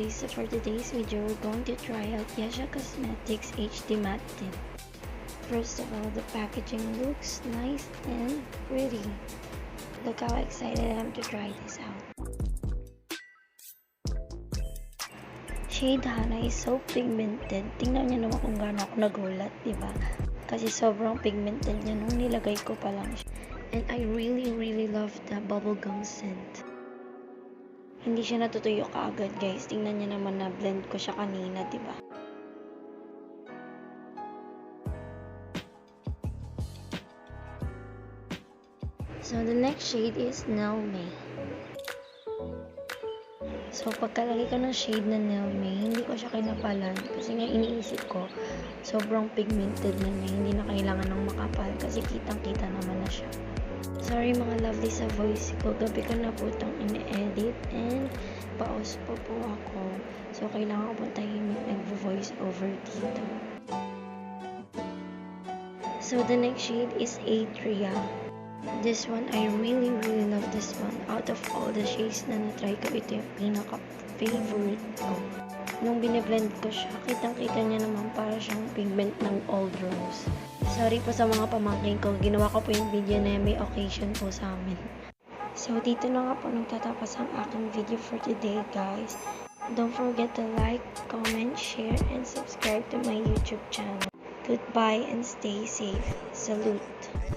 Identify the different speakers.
Speaker 1: guys, so for today's video, we're going to try out Yasha Cosmetics HD Matte Tint. First of all, the packaging looks nice and pretty. Look how excited I am to try this out. Shade Hana is so pigmented. Tingnan niyo naman kung gaano ako nagulat, diba? Kasi sobrang pigmented niya nung nilagay ko pa lang siya. And I really love the bubblegum scent. Hindi siya natutuyo kaagad, guys. Tingnan niyo naman na blend ko siya kanina, diba? So, the next shade is Nail May. So, pagkalagay ko ng shade na Nail May, hindi ko siya kinapalan. Kasi nga iniisip ko, sobrang pigmented na niya. Hindi na kailangan ng makapal kasi kitang-kita naman na siya. Sorry mga lovely sa voice ko. Gabi ko na po itong ine-edit and paus po ako. So, kailangan ko po tahimik nag-voice over dito. So, the next shade is Adria. This one, I really love this one. Out of all the shades na na-try ko, ito yung pinaka-favorite ko. Nung bine-blend ko siya, kitang-kita niya naman para siyang pigment ng Old Rose. Sorry po sa mga pamangkin ko, ginawa ko po yung video na may occasion po sa amin. So, dito na nga po nagtatapos ang aking video for today, guys. Don't forget to like, comment, share, and subscribe to my YouTube channel. Goodbye and stay safe. Salute!